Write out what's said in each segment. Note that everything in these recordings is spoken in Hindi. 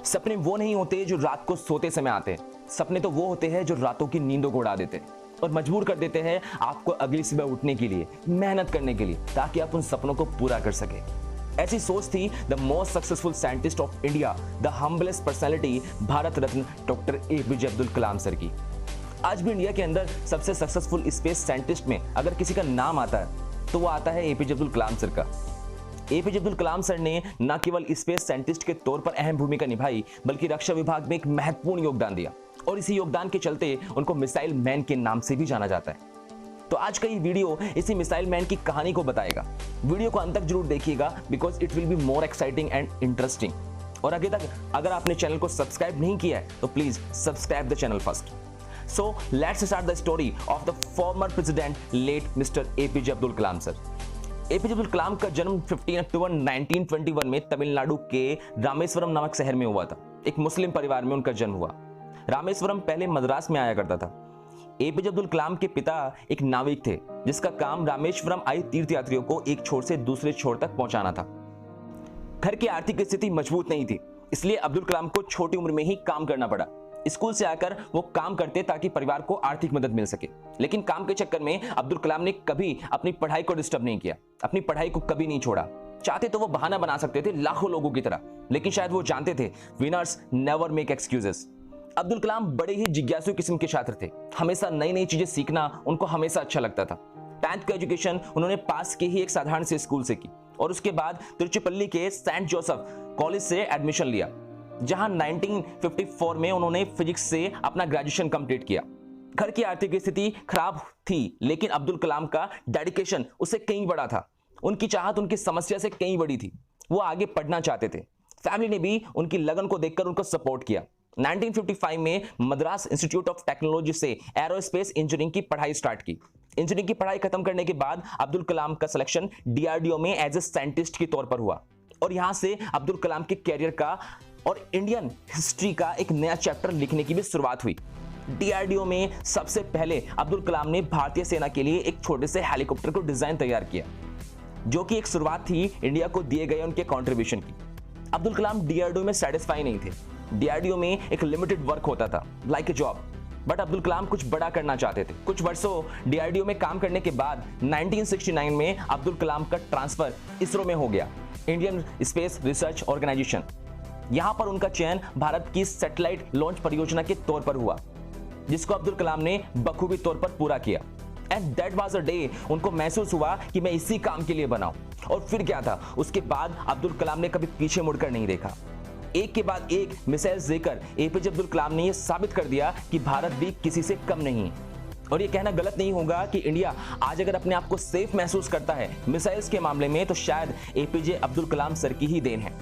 सपने वो नहीं होते जो रात को सोते समय आते हैं। सपने तो वो होते हैं जो रातों की नींदों को उड़ा देते हैं और मजबूर कर देते हैं आपको अगली सुबह उठने के लिए, मेहनत करने के लिए, ताकि आप उन सपनों को पूरा कर सके। ऐसी सोच थी the most successful scientist of India, the humblest personality, Bharat Ratna doctor APJ Abdul Kalam sir की। आज भी इंडिया के अंदर सबसे सक्सेसफुल स्पेस साइंटिस्ट में अगर किसी का नाम आता है तो वो आता है एपीजे अब्दुल कलाम सर का। एपीजे अब्दुल कलाम सर ने न केवल स्पेस साइंटिस्ट के तौर पर अहम भूमिका निभाई, बल्कि रक्षा विभाग में एक महत्वपूर्ण योगदान दिया और इसी योगदान के चलते उनको मिसाइल मैन के नाम से भी जाना जाता है। तो आज का ये वीडियो इसी मिसाइल मैन की कहानी को बताएगा। वीडियो को अंत तक जरूर देखिएगा because it will be more exciting and interesting. और आगे तक अगर आपने चैनल को सब्सक्राइब नहीं किया है तो please subscribe the channel first. So let's start the story of the former president late mister APJ Abdul Kalam sir. APJ Abdul Kalam का जन्म 15 अक्टूबर 1921 में तमिलनाडु के रामेश्वरम नामक शहर में हुआ था। एक मुस्लिम परिवार में उनका जन्म हुआ। रामेश्वरम पहले मद्रास में आया करता था। एपीजे अब्दुल कलाम के पिता एक नाविक थे जिसका काम रामेश्वरम आए तीर्थयात्रियों को एक छोर से दूसरे छोर तक पहुंचाना था। घर की आर्थिक स्थिति मजबूत नहीं थी, इसलिए अब्दुल कलाम को छोटी उम्र में ही काम करना पड़ा। स्कूल से आकर वो काम करते ताकि परिवार को आर्थिक मदद मिल सके, लेकिन काम के चक्कर में अब्दुल कलाम ने कभी अपनी पढ़ाई को डिस्टर्ब नहीं किया, अपनी पढ़ाई को कभी नहीं छोड़ा। चाहते तो वो बहाना बना सकते थे लाखों लोगों की तरह, लेकिन शायद वो जानते थे winners never make excuses. Abdul Kalam बड़े ही जिज्ञासु किस्म के छात्र थे। हमेशा नई नई चीजें सीखना उनको हमेशा अच्छा लगता था। 10th का एजुकेशन उन्होंने पास की ही एक साधारण से स्कूल से की और उसके बाद तिरुचिपल्ली के सेंट जोसेफ कॉलेज से एडमिशन लिया, जहां 1954 में उन्होंने फिजिक्स से अपना ग्रेजुएशन कंप्लीट किया। घर की आर्थिक स्थिति खराब थी, लेकिन अब्दुल कलाम का डेडिकेशन उससे कहीं बड़ा था। उनकी चाहत उनकी समस्या से कहीं बड़ी थी। वो आगे पढ़ना चाहते थे। फैमिली ने भी उनकी लगन को देखकर उनको सपोर्ट किया। 1955 में मद्रास इंस्टीट्यूट ऑफ टेक्नोलॉजी से एरोस्पेस इंजीनियरिंग की पढ़ाई स्टार्ट की। इंजीनियरिंग की पढ़ाई खत्म करने के बाद अब्दुल कलाम का सिलेक्शन डीआरडीओ में एज ए साइंटिस्ट के तौर पर हुआ और यहां से अब्दुल कलाम के कैरियर का और इंडियन हिस्ट्री का एक नया चैप्टर लिखने की भी शुरुआत हुई। डीआरडीओ में सबसे पहले अब्दुल कलाम ने भारतीय सेना के लिए एक छोटे से हेलीकॉप्टर को डिजाइन तैयार किया, जो कि एक शुरुआत थी इंडिया को दिए गए उनके कंट्रीब्यूशन की। अब्दुल कलाम डीआरडीओ में सेटिस्फाई नहीं थे। डीआरडीओ में एक लिमिटेड वर्क होता था, like a job, but Abdul Kalam कुछ बड़ा करना चाहते थे। कुछ वर्षों डीआरडीओ में काम करने के बाद 1969 में अब्दुल कलाम का ट्रांसफर इसरो में हो गया, इंडियन स्पेस रिसर्च ऑर्गेनाइजेशन। यहां पर उनका चयन भारत की सैटेलाइट लॉन्च परियोजना के तौर पर हुआ, जिसको अब्दुल कलाम ने बखूबी तौर पर पूरा किया। And that was a day उनको महसूस हुआ कि मैं इसी काम के लिए बना हूं। और फिर क्या था, उसके बाद अब्दुल कलाम ने कभी पीछे मुड़कर नहीं देखा। एक के बाद एक मिसाइल्स देकर एपीजे अब्दुल कलाम ने यह साबित कर दिया कि भारत भी किसी से कम नहीं है। और यह कहना गलत नहीं होगा कि इंडिया आज अगर अपने आप को सेफ महसूस करता है मिसाइल्स के मामले में, तो शायद एपीजे अब्दुल कलाम सर की ही देन है।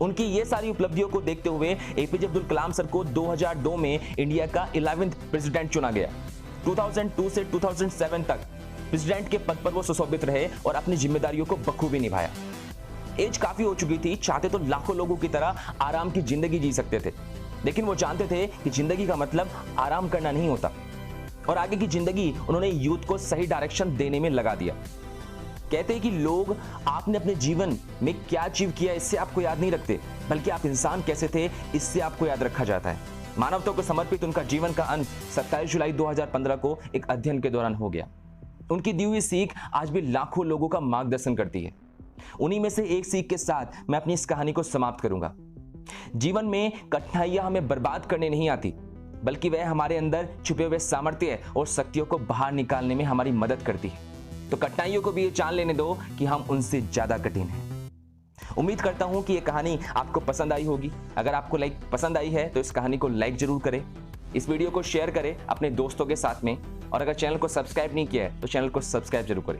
उनकी ये सारी उपलब्धियों को देखते हुए एपीजे अब्दुल कलाम सर को 2002 में इंडिया का 11th प्रेसिडेंट चुना गया। 2002 से 2007 तक प्रेसिडेंट के पद पर वो सुशोभित रहे और अपनी जिम्मेदारियों को बखूबी निभाया। एज काफी हो चुकी थी, चाहते तो लाखों लोगों की तरह आराम की जिंदगी जी सकते थे, लेकिन वो जानते थे कि जिंदगी का मतलब आराम करना नहीं होता। और आगे की जिंदगी उन्होंने यूथ को सही डायरेक्शन देने में लगा दिया। कहते हैं कि लोग आपने अपने जीवन में क्या अचीव किया इससे आपको याद नहीं रखते, बल्कि आप इंसान कैसे थे इससे आपको याद रखा जाता है। मानवता को समर्पित उनका जीवन का अंत 27 जुलाई 2015 को एक अध्ययन के दौरान हो गया। उनकी दी हुई सीख आज भी लाखों लोगों का मार्गदर्शन करती है। उन्हीं में से एक सीख के साथ मैं अपनी इस कहानी को समाप्त करूंगा। जीवन में कठिनाइयां हमें बर्बाद करने नहीं आती, बल्कि वह हमारे अंदर छुपे हुए सामर्थ्य और शक्तियों को बाहर निकालने में हमारी मदद करती है। तो कठिनाइयों को भी ये जान लेने दो कि हम उनसे ज्यादा कठिन हैं। उम्मीद करता हूं कि ये कहानी आपको पसंद आई होगी। अगर आपको पसंद आई है तो इस कहानी को लाइक जरूर करें, इस वीडियो को शेयर करें अपने दोस्तों के साथ में, और अगर चैनल को सब्सक्राइब नहीं किया है तो चैनल को सब्सक्राइब जरूर करें।